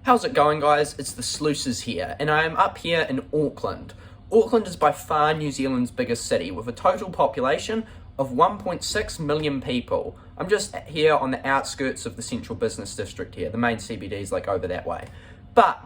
How's it going, guys? It's the Sluices here, and I am up here in Auckland. Auckland is by far New Zealand's biggest city, with a total population of 1.6 million people. I'm just here on the outskirts of the central business district here. The main CBD is like over that way. But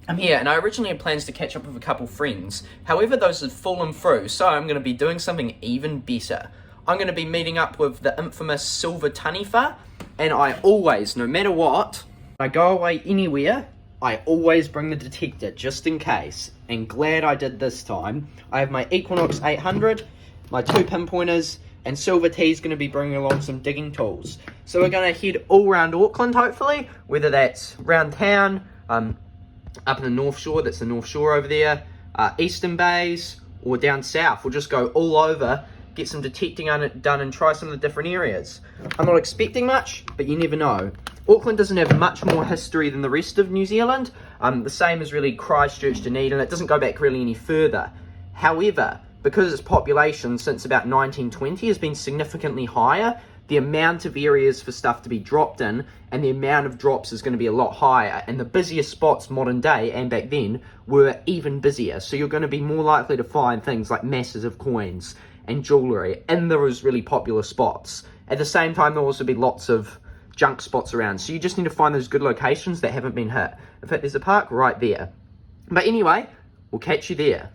I'm here, and I originally had plans to catch up with a couple friends. However, those have fallen through, so I'm going to be doing something even better. I'm going to be meeting up with the infamous Silver Taniwha, and I always, no matter what, I go away anywhere, I always bring the detector just in case, and glad I did this time. I have my Equinox 800, my 2 pinpointers, and Silver T's going to be bringing along some digging tools. So we're going to head all around Auckland hopefully, whether that's around town, up in the North Shore, that's the North Shore over there, Eastern Bays, or down south. We'll just go all over, get some detecting done and try some of the different areas. I'm not expecting much, but you never know. Auckland doesn't have much more history than the rest of New Zealand. The same as really Christchurch, Dunedin. It doesn't go back really any further. However, because its population since about 1920 has been significantly higher, the amount of areas for stuff to be dropped in and the amount of drops is going to be a lot higher. And the busiest spots modern day and back then were even busier. So you're going to be more likely to find things like masses of coins and jewellery in those really popular spots. At the same time, there'll also be lots of junk spots around, so you just need to find those good locations that haven't been hit. In fact, there's a park right there. But anyway, we'll catch you there.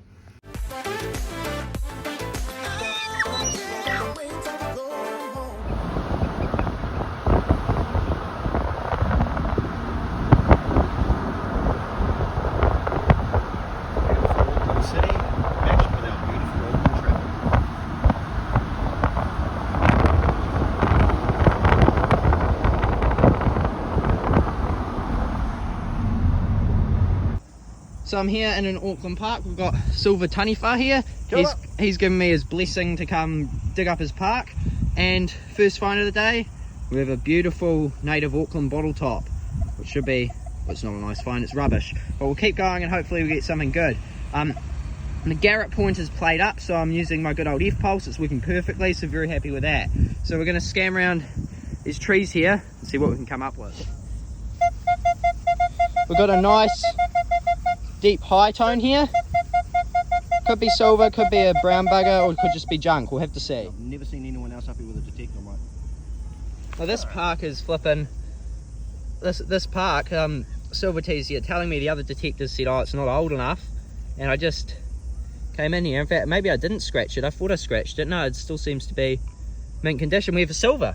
So I'm here in an Auckland park. We've got Silver Taniwha here. He's given me his blessing to come dig up his park. And first find of the day, we have a beautiful native Auckland bottle top, which should be, well, it's not a nice find, it's rubbish. But we'll keep going and hopefully we'll get something good. The Garrett point is played up, so I'm using my good old F-pulse. It's working perfectly, so very happy with that. So we're going to scam around these trees here and see what we can come up with. We've got a nice deep high tone here. Could be silver, could be a brown bugger, or it could just be junk. We'll have to see. I've never seen anyone else up here with a detector, right? Now this park is flipping. This park, Silver T's here telling me the other detectors said, oh, it's not old enough, and I just came in here. In fact, maybe I didn't scratch it. I thought I scratched it. No, it still seems to be mint condition. We have a silver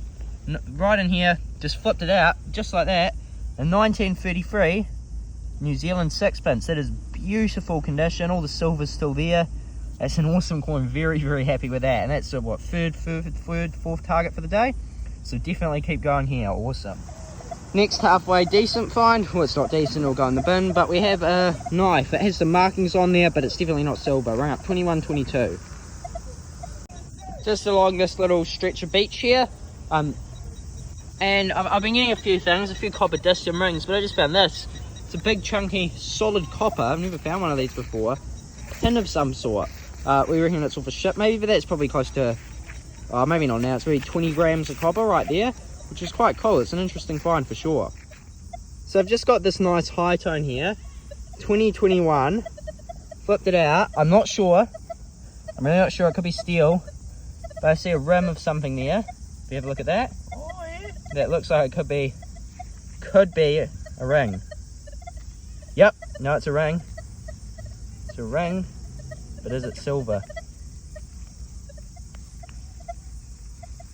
right in here. Just flipped it out, just like that. In 1933. New Zealand sixpence. That is beautiful condition. All the silver's still there. That's an awesome coin. Very, very happy with that. And that's what, fourth target for the day. So definitely keep going here. Awesome. Next halfway decent find. Well, it's not decent. It'll go in the bin. But we have a knife. It has some markings on there, but it's definitely not silver. Around 2122. Just along this little stretch of beach here. And I've been getting a few things, a few copper discum rings, but I just found this. It's a big chunky solid copper. I've never found one of these before. Tin of some sort. We reckon it's off a ship maybe, but that's probably close to, maybe not now, it's really 20 grams of copper right there, which is quite cool. It's an interesting find for sure. So I've just got this nice high tone here, 2021, flipped it out. I'm not sure, I'm really not sure, it could be steel, but I see a rim of something there. If you have a look at that, oh, yeah. That looks like it could be a ring. Yep, no, it's a ring. It's a ring, but is it silver?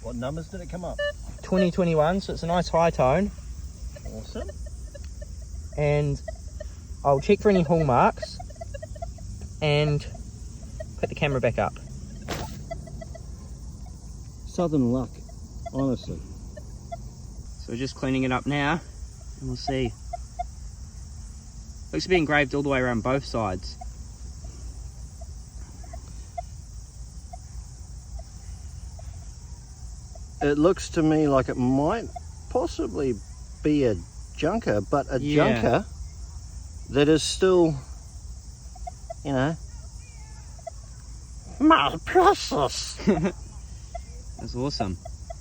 What numbers did it come up? 2021, so it's a nice high tone. Awesome. And I'll check for any hallmarks and put the camera back up. Southern luck, honestly. So we're just cleaning it up now, and we'll see. Looks to be engraved all the way around both sides. It looks to me like it might possibly be a junker, but a junker that is still, you know, my process. That's awesome.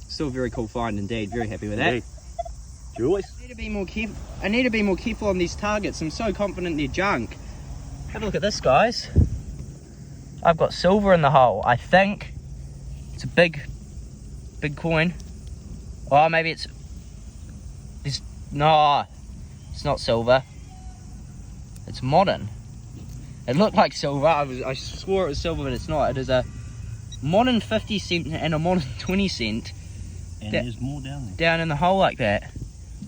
Still a very cool find indeed. Very happy with that. Joyce. I need to be more careful on these targets. I'm so confident they're junk. Have a look at this, guys. I've got silver in the hole. I think it's a big coin. Oh, maybe no, it's not silver. It's modern. It looked like silver. I swore it was silver, but it's not. It is a modern 50 cent and a modern 20 cent. And there's more down there. Down in the hole like that.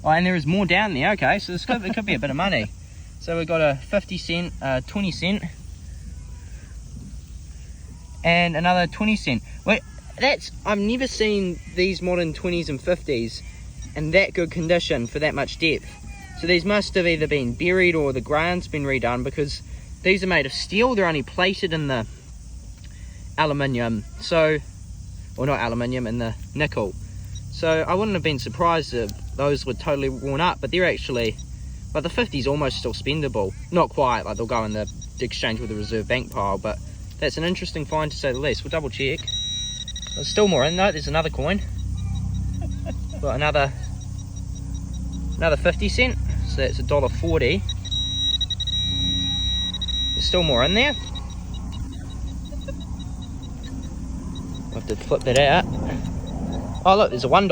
Oh, and there is more down there. Okay, so it could be a bit of money. So we've got a 50 cent, 20 cent, and another 20 cent. Wait, I've never seen these modern 20s and 50s in that good condition for that much depth. So these must have either been buried or the ground's been redone, because these are made of steel. They're only plated in the aluminium, so, or not aluminium, in the nickel. So I wouldn't have been surprised if those were totally worn up, but they're actually, but the 50's almost still spendable. Not quite, like they'll go in the exchange with the reserve bank pile, but that's an interesting find to say the least. We'll double check. There's still more in though. There's another coin. Got another 50 cent, so that's $1.40. There's still more in there. We'll have to flip that out. Oh look, there's a $1.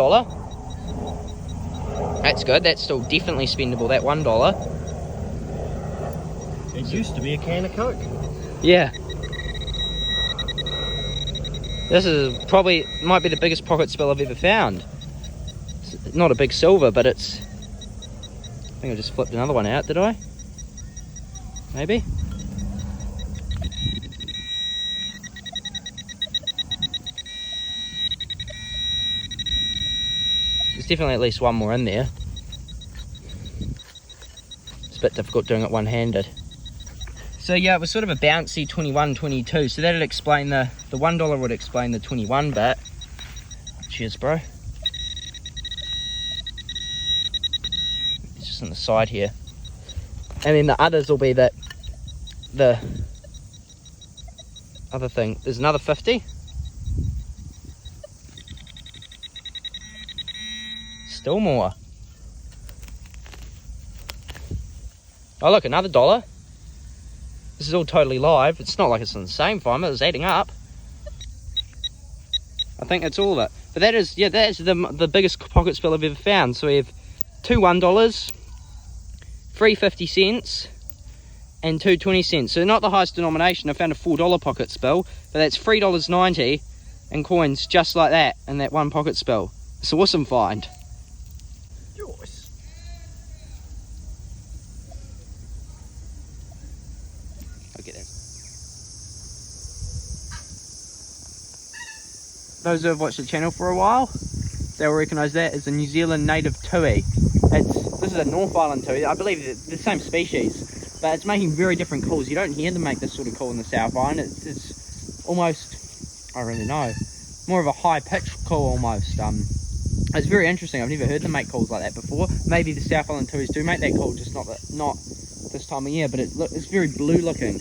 That's good. That's still definitely spendable, that $1. It used to be a can of Coke. Yeah. This is probably, might be the biggest pocket spill I've ever found. It's not a big silver, but it's, I think I just flipped another one out, did I? Maybe? There's definitely at least one more in there. It's a bit difficult doing it one-handed. So yeah, it was sort of a bouncy 21, 22. So that'd explain the $1 would explain the 21 bit. Cheers, bro. It's just on the side here. And then the others will be that the other thing. There's another 50. Still more. Oh look, another $1. This is all totally live. It's not like it's in the same find, but it's adding up. I think that's all of it. But that is, yeah, that is the biggest pocket spill I've ever found. So we have two $1, 3 50 cents, and 2 20 cents. So not the highest denomination. I found a $4 pocket spill, but that's $3.90 in coins just like that in that one pocket spill. It's an awesome find. Joyce. I'll get in. Those who have watched the channel for a while, they'll recognise that as a New Zealand native tui. This is a North Island tui. I believe it's the same species, but it's making very different calls. You don't hear them make this sort of call in the South Island. It's almost, I don't really know, more of a high pitched call almost. It's very interesting. I've never heard them make calls like that before. Maybe the South Island tuis do make that call, just not this time of year. But it's very blue looking.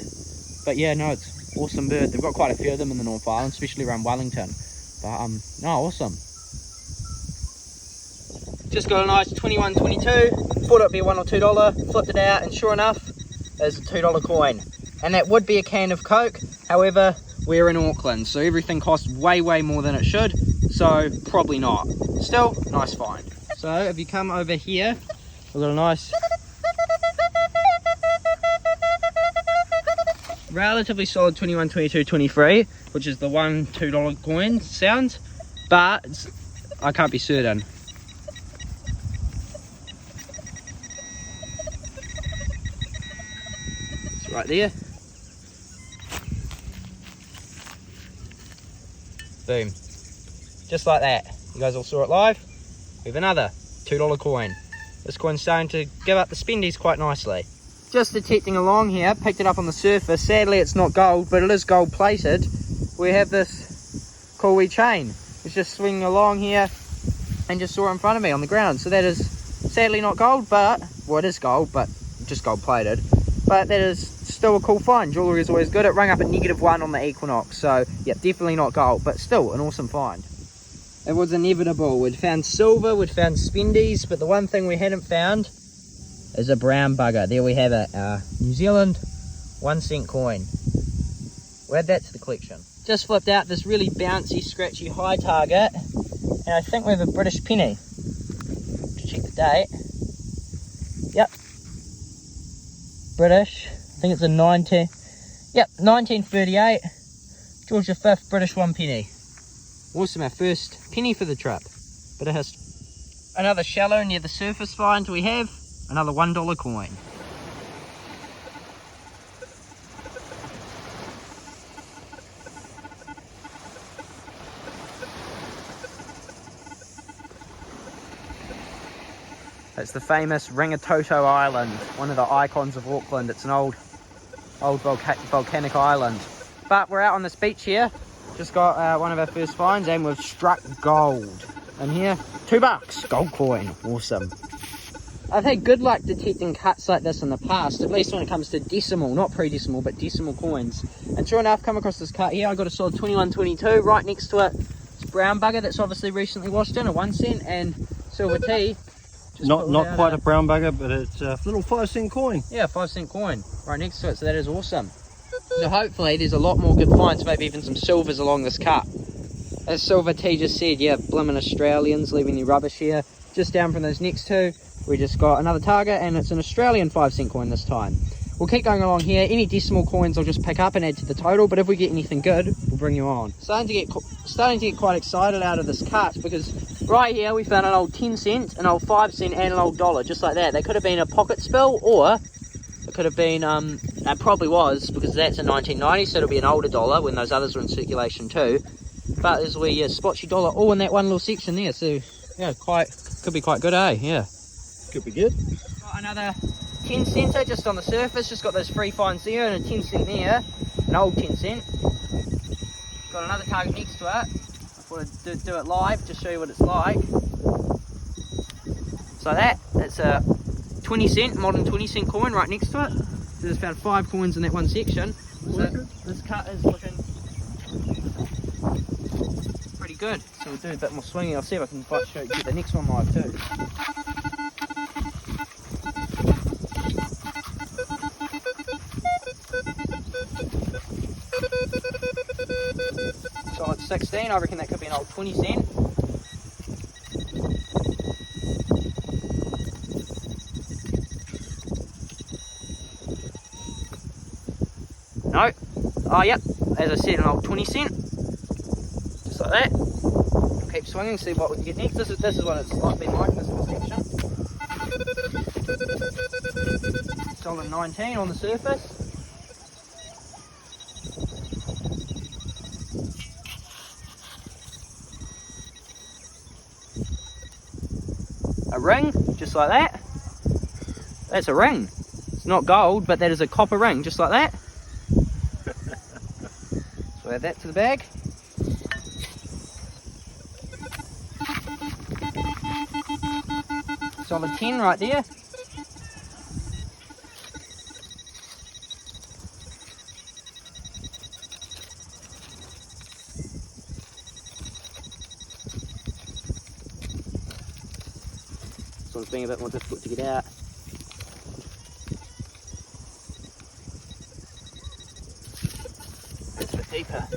But yeah, no, it's an awesome bird. They've got quite a few of them in the North Island, especially around Wellington. But no, awesome. Just got a nice 21, 22. Thought it'd be a $1 or $2. Flipped it out, and sure enough, there's a $2 coin. And that would be a can of Coke. However, we're in Auckland, so everything costs way more than it should. So probably not. Still, nice find. So if you come over here, we've got a nice, relatively solid 21, 22, 23, which is the $1, $2 coin sounds, but I can't be certain. It's right there. Boom. Just like that. You guys all saw it live. We have another $2 coin. This coin's starting to give up the spendies quite nicely. Just detecting along here, picked it up on the surface. Sadly it's not gold, but it is gold plated. We have this cool wee chain. It's just swinging along here and just saw it in front of me on the ground. So that is sadly not gold, but, well, it is gold, but just gold plated. But that is still a cool find. Jewellery is always good. It rang up at -1 on the equinox. So yeah, definitely not gold, but still an awesome find. It was inevitable. We'd found silver, we'd found spendies, but the one thing we hadn't found is a brown bugger. There we have it, New Zealand 1 cent coin. We'll add that to the collection. Just flipped out this really bouncy, scratchy high target, and I think we have a British penny. To check the date. Yep. British. I think it's a 1938. George V British 1 penny. Awesome, our first penny for the trip. Bit of history. Another shallow near the surface find we have. Another $1 coin. It's the famous Rangitoto Island, one of the icons of Auckland. It's an old volcanic island. But we're out on this beach here. Just got one of our first finds, and we've struck gold. And here, $2, gold coin, awesome. I've had good luck detecting cuts like this in the past, at least when it comes to decimal, not pre-decimal, but decimal coins. And sure enough, come across this cut here. I got a solid 2122. Right next to it, it's a brown bugger that's obviously recently washed in, a 1 cent, and silver tea. Not quite a brown bugger, but it's a little 5 cent coin. Yeah, 5 cent coin right next to it, so that is awesome. So hopefully there's a lot more good finds, maybe even some silvers along this cut. As Silver T just said, yeah, blimmin' Australians leaving their rubbish here. Just down from those next two, we just got another target, and it's an Australian 5 cent coin this time. We'll keep going along here. Any decimal coins I'll just pick up and add to the total, but if we get anything good, we'll bring you on. Starting to get quite excited out of this cut, because right here we found an old 10 cent, an old 5 cent, and an old dollar, just like that. They could have been a pocket spill, or it could have been, it probably was, because that's a 1990, so it'll be an older dollar when those others were in circulation too. But as we spot your dollar all in that one little section there, so yeah, could be quite good, eh? Yeah. Could be good. Got another 10 center just on the surface, just got those free finds there, and a 10 cent there, an old 10 cent. Got another target next to it. I thought I'd do it live, just show you what it's like. So it's a 20 cent, modern 20 cent coin right next to it. So just found 5 coins in that one section. So this cut is looking pretty good. So we'll do a bit more swinging. I'll see if I can quite get the next one live too. Solid 16, I reckon that could be an old 20 cent. No. Oh, yep. As I said, an old 20 cent. Just like that. Keep swinging, see what we can get next. This is what it's been like in this little section. Solid 19 on the surface. A ring, just like that. That's a ring. It's not gold, but that is a copper ring, just like that. So add that to the bag. Solid 10 right there. This one's being a bit more difficult to get out. It's a bit deeper.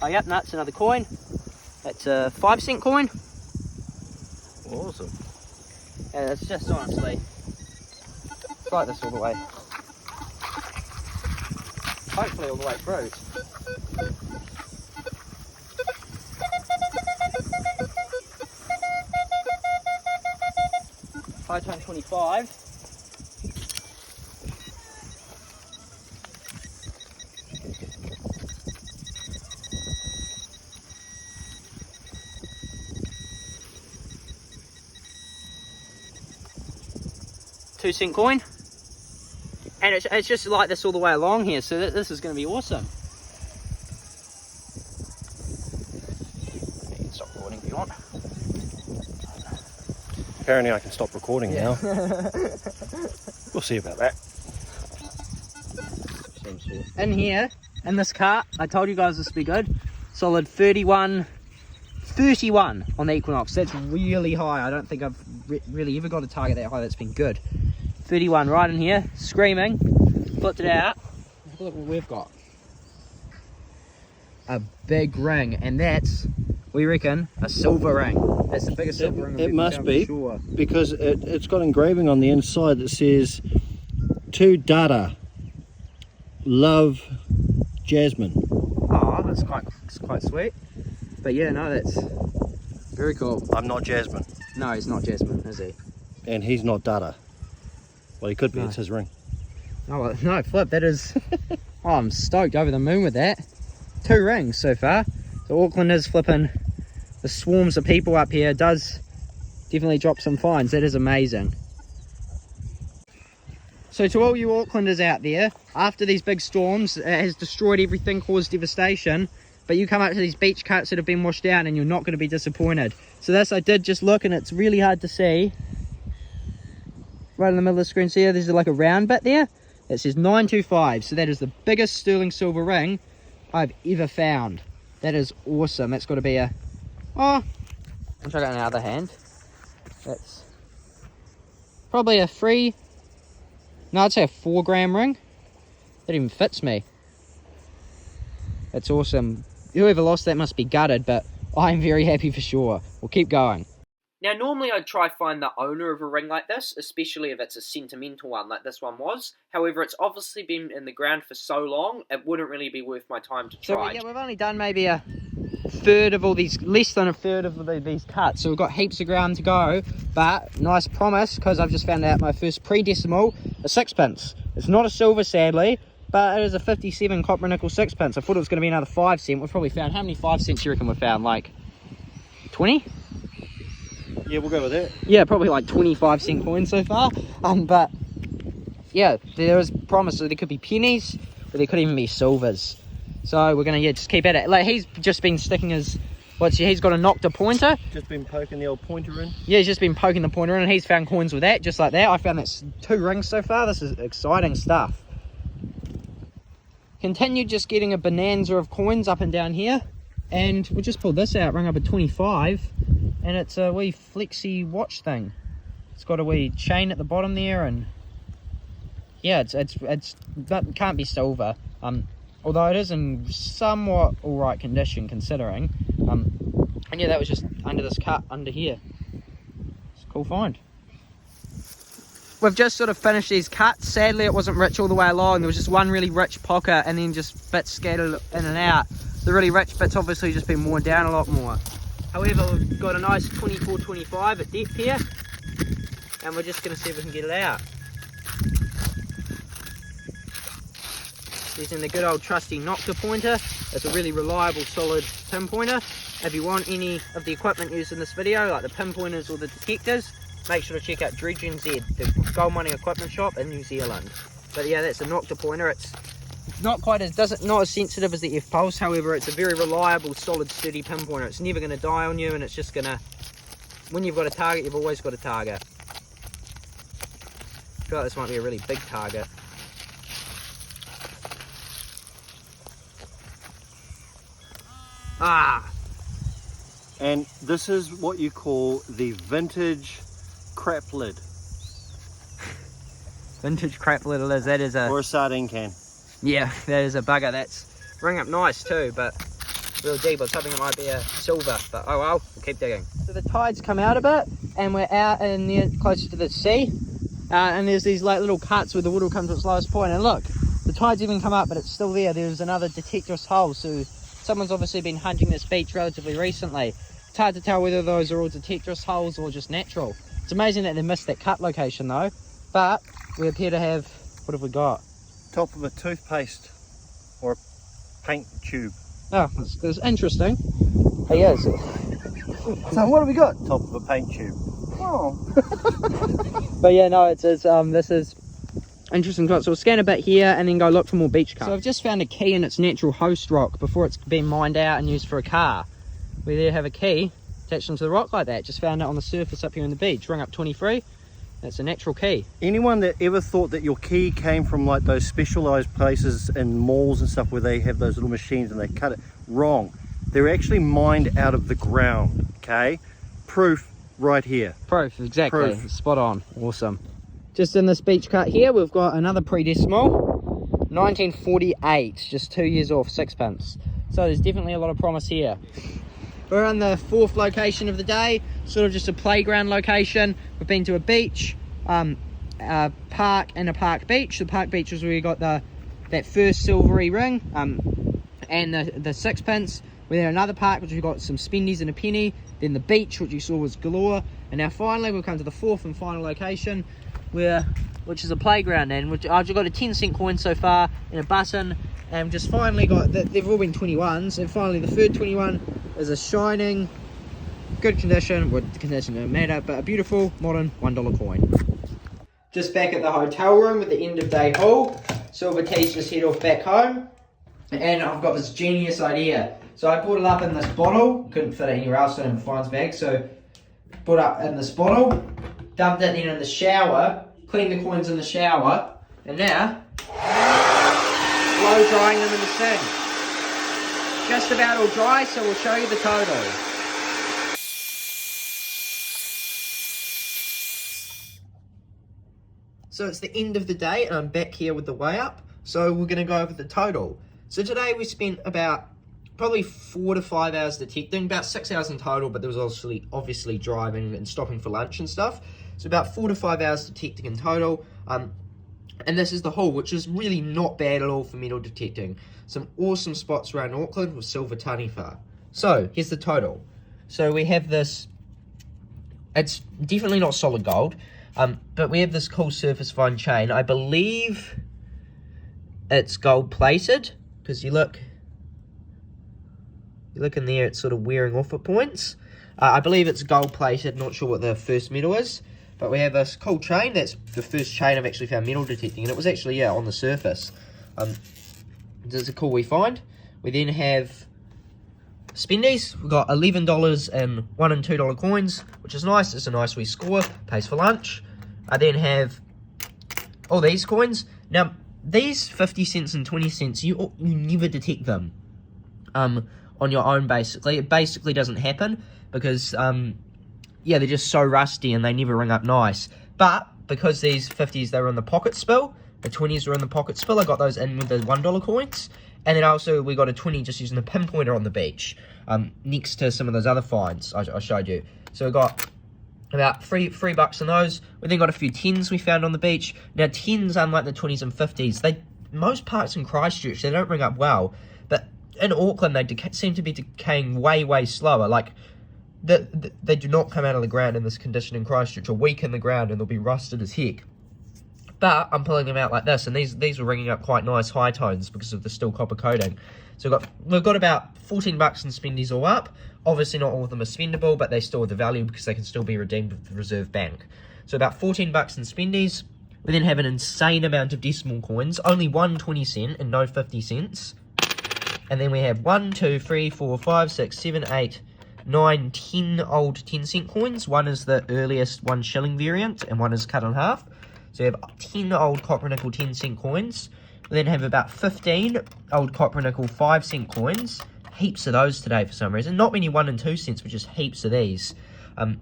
Oh yep, that's another coin. That's a 5 cent coin. Awesome. Yeah, it's just honestly, it's like this all the way. Hopefully all the way through. High tone 25. $2 coin, and it's just like this all the way along here, so this is going to be awesome. Apparently I can stop recording now. We'll see about that. In here, in this cart, I told you guys this would be good. Solid 31 on the Equinox. That's really high. I don't think I've really ever got a target that high. That's been good. 31 right in here, screaming. Flipped it out. Look what we've got. A big ring, and that's, we reckon, a silver ring. That's the biggest silver ring I've ever must found, be, for sure. because it's got engraving on the inside that says, "To Dada, love, Jasmine." Oh, that's quite sweet. But yeah, no, that's very cool. I'm not Jasmine. No, he's not Jasmine, is he? And he's not Dada. Well, he could be, No. it's his ring. Oh, well, no, flip, that is... Oh, I'm stoked, over the moon with that. 2 rings so far. So Auckland is flipping the swarms of people up here. It does definitely drop some fines. That is amazing. So to all you Aucklanders out there, after these big storms, it has destroyed everything, caused devastation, but you come up to these beach cuts that have been washed out and you're not going to be disappointed. So this, I did just look, and it's really hard to see. Right in the middle of the screen, see, there's like a round bit there. It says 925, so that is the biggest sterling silver ring I've ever found. That is awesome. That's got to be a... Oh, I'll try it on the other hand. That's probably a 3... No, I'd say a 4 gram ring. That even fits me. That's awesome. Whoever lost that must be gutted, but I'm very happy for sure. We'll keep going. Now, normally I'd try find the owner of a ring like this, especially if it's a sentimental one like this one was. However, it's obviously been in the ground for so long, it wouldn't really be worth my time to try. So yeah, we've only done maybe a third of all these, less than a third of these cuts. So we've got heaps of ground to go, but nice promise, because I've just found out my first pre-decimal, a 6pence. It's not a silver, sadly, but it is a 57 copper nickel 6pence. I thought it was going to be another 5 cent. We've probably found, how many 5 cents do you reckon we've found? Like 20? Yeah, we'll go with that. Yeah, probably like 25 cent coins so far. But yeah, there is promise that there could be pennies, but there could even be silvers. So we're gonna just keep at it. Like, he's just been sticking his, he's got a Nocta pointer. Just been poking the old pointer in. Yeah, he's just been poking the pointer in, and he's found coins with that, just like that. I found that's 2 rings so far. This is exciting stuff. Continued just getting a bonanza of coins up and down here, and we just pulled this out, rung up a 25. And it's a wee flexi watch thing. It's got a wee chain at the bottom there, and yeah, that can't be silver. Although it is in somewhat alright condition considering. And yeah, that was just under this cut under here. It's a cool find. We've just sort of finished these cuts. Sadly, it wasn't rich all the way along. There was just one really rich pocket, and then just bits scattered in and out. The really rich bits obviously just been worn down a lot more. However, we've got a nice 24-25 at depth here, and we're just going to see if we can get it out. Using the good old trusty Nocta pointer. It's a really reliable, solid pinpointer. If you want any of the equipment used in this video, like the pinpointers or the detectors, make sure to check out DredgeNZ, the gold mining equipment shop in New Zealand. But yeah, that's a Nocta pointer. It's not quite as not as sensitive as the F-Pulse, however it's a very reliable, solid, sturdy pinpointer. It's never going to die on you, and it's just going to, when you've got a target, you've always got a target. I feel like this might be a really big target. Ah! And this is what you call the vintage crap lid. Vintage crap lid it is. That is a... Or a sardine can. Yeah, that is a bugger. That's ring up nice too, but real deep. I was hoping it might be a silver, but oh well, we'll keep digging. So the tide's come out a bit, and we're out in near closer to the sea, and there's these like little cuts where the water comes to its lowest point, and look, the tide's even come up, but it's still there. There's another detector's hole, so someone's obviously been hunting this beach relatively recently. It's hard to tell whether those are all detector's holes or just natural. It's amazing that they missed that cut location though, but we appear to have, what have we got? Top of a toothpaste or a paint tube. Oh, that's interesting. Oh, yeah. So what have we got? Top of a paint tube. Oh. But yeah, no, this is interesting. So we'll scan a bit here and then go look for more beach cuts. So I've just found a key in its natural host rock before it's been mined out and used for a car. We there have a key. attach them to the rock like that. Just found it on the surface up here on the beach. Rung up 23. That's a natural key. Anyone that ever thought that your key came from like those specialized places and malls and stuff where they have those little machines and they cut it, wrong. They're actually mined out of the ground, okay? Proof right here. Proof, exactly. Proof. Spot on. Awesome. Just in this beach cut here, we've got another pre-decimal. 1948, just 2 years off, sixpence. So there's definitely a lot of promise here. We're on the fourth location of the day, sort of just a playground location. We've been to a beach, a park and a park beach. The park beach was where we got that first silvery ring, and the sixpence. We're in another park which we got some spendies and a penny. Then the beach, which you saw was galore. And now finally we've come to the fourth and final location, which is a playground, and which I've got a 10-cent coin so far and a button. And just finally got, they've all been 21s, and finally the third 21 is a shining, good condition, well the condition doesn't matter, but a beautiful modern $1 coin. Just back at the hotel room at the end of day haul. Silver T's just head off back home, and I've got this genius idea. So I put it up in this bottle, couldn't fit it anywhere else, I didn't have a fines bag, so put it up in this bottle, dumped it then in the shower, cleaned the coins in the shower, and now blow drying them in the sink. Just about all dry, so we'll show you the total. So it's the end of the day, and I'm back here with the weigh up. So we're going to go over the total. So today we spent about probably 4 to 5 hours detecting, about 6 hours in total, but there was obviously driving and stopping for lunch and stuff. So about 4 to 5 hours detecting in total. And this is the haul, which is really not bad at all for metal detecting. Some awesome spots around Auckland with Silver Taniwha. So, here's the total. So we have this, it's definitely not solid gold, but we have this cool surface fine chain. I believe it's gold plated, because you look in there, it's sort of wearing off at points. I believe it's gold plated, not sure what the first metal is. But we have this cool chain. That's the first chain I've actually found metal detecting, and it was actually, yeah, on the surface. This is a cool we find. We then have spendies. We've got $11 in $1 and $2 coins, which is nice. It's a nice wee score. Pays for lunch. I then have all these coins. Now, these 50 cents and 20 cents, you never detect them on your own, basically. It basically doesn't happen because yeah, they're just so rusty and they never ring up nice. But because these 50s, they were in the pocket spill, the 20s were in the pocket spill, I got those in with the $1 coins. And then also we got a 20 just using a pinpointer on the beach, next to some of those other finds I showed you. So we got about three bucks in those. We then got a few 10s we found on the beach. Now 10s, unlike the 20s and 50s, most parts in Christchurch, they don't ring up well. But in Auckland, they seem to be decaying way slower. Like, they do not come out of the ground in this condition in Christchurch, or weak in the ground, and they'll be rusted as heck. But I'm pulling them out like this, and these were ringing up quite nice high tones because of the still copper coating. So we've got about 14 bucks in spendies all up. Obviously not all of them are spendable, but they still have the value because they can still be redeemed with the Reserve Bank. So about 14 bucks in spendies. We then have an insane amount of decimal coins, only one 20 cent and no 50 cents. And then we have 1, 2, 3, 4, 5, 6, 7, 8, 9, 10 old 10-cent coins. One is the earliest 1 shilling variant, and one is cut in half. So we have 10 old copper nickel 10-cent coins. We then have about 15 old copper nickel 5-cent coins. Heaps of those today for some reason. Not many 1 and 2 cents, but just heaps of these. We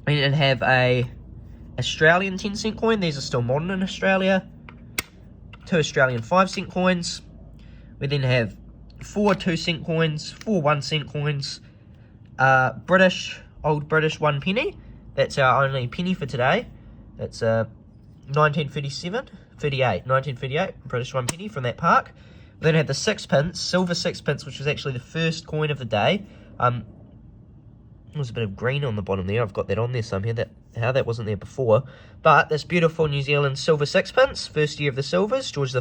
then have a Australian 10-cent coin. These are still modern in Australia. 2 Australian 5-cent coins. We then have 4 2-cent coins, 4 1-cent coins. Old British 1 penny. That's our only penny for today. That's 1938, British 1 penny from that park. We then have the sixpence, silver sixpence, which was actually the first coin of the day. There's a bit of green on the bottom there. I've got that on there somehow. How that wasn't there before. But this beautiful New Zealand silver sixpence, first year of the silvers, George V.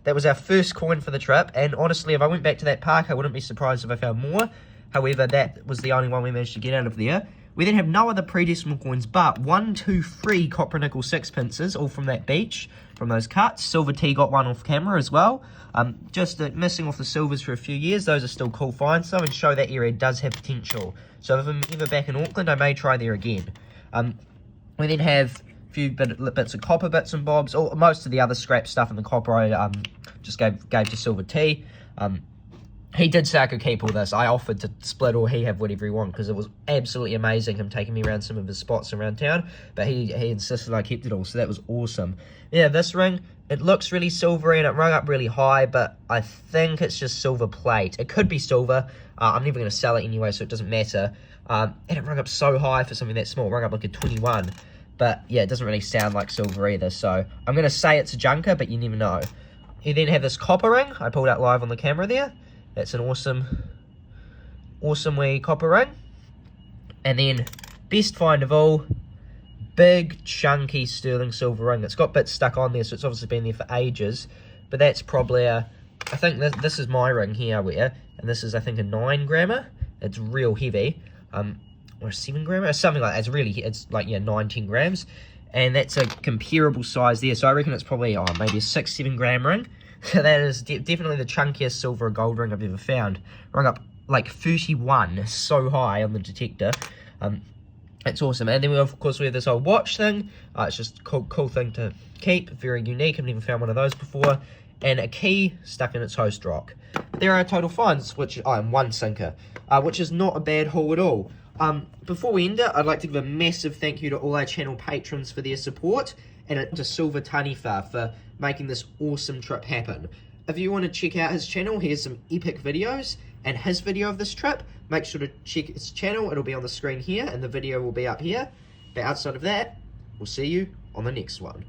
That was our first coin for the trip. And honestly, if I went back to that park, I wouldn't be surprised if I found more. However, that was the only one we managed to get out of there. We then have no other pre-decimal coins but 1, 2, 3 copper nickel sixpences, all from that beach, from those cuts. Silver T got one off camera as well. Just missing off the silvers for a few years. Those are still cool finds though, and show that area does have potential. So if I'm ever back in Auckland, I may try there again. We then have a few bits of copper bits and bobs. Most of the other scrap stuff in the copper I just gave to Silver T. He did say I could keep all this. I offered to split or he have whatever he want, because it was absolutely amazing him taking me around some of his spots around town. But he insisted I kept it all, so that was awesome. Yeah, this ring, it looks really silvery and it rung up really high, but I think it's just silver plate. It could be silver. I'm never going to sell it anyway, so it doesn't matter. And it rung up so high for something that small. It rung up like a 21. But yeah, it doesn't really sound like silver either, so I'm going to say it's a junker, but you never know. You then have this copper ring. I pulled out live on the camera there. That's an awesome wee copper ring. And then, best find of all, big chunky sterling silver ring. It's got bits stuck on there, so it's obviously been there for ages. But that's probably I think this is my ring here I wear, and this is I think a 9 grammer. It's real heavy, or a 7 grammer, or something like that. It's like 9-10 grams, and that's a comparable size there. So I reckon it's probably maybe a 6-7 gram ring. So that is definitely the chunkiest silver or gold ring I've ever found. Rung up like 31, so high on the detector. It's awesome. And then we of course we have this old watch thing. It's just a cool thing to keep, very unique. I've never found one of those before. And a key stuck in its host rock. There are total finds, which and one sinker, which is not a bad haul at all. Before we end it, I'd like to give a massive thank you to all our channel patrons for their support, and to Silver Taniwha for making this awesome trip happen. If you want to check out his channel, here's some epic videos, and his video of this trip, make sure to check his channel. It'll be on the screen here, and the video will be up here. But outside of that, we'll see you on the next one.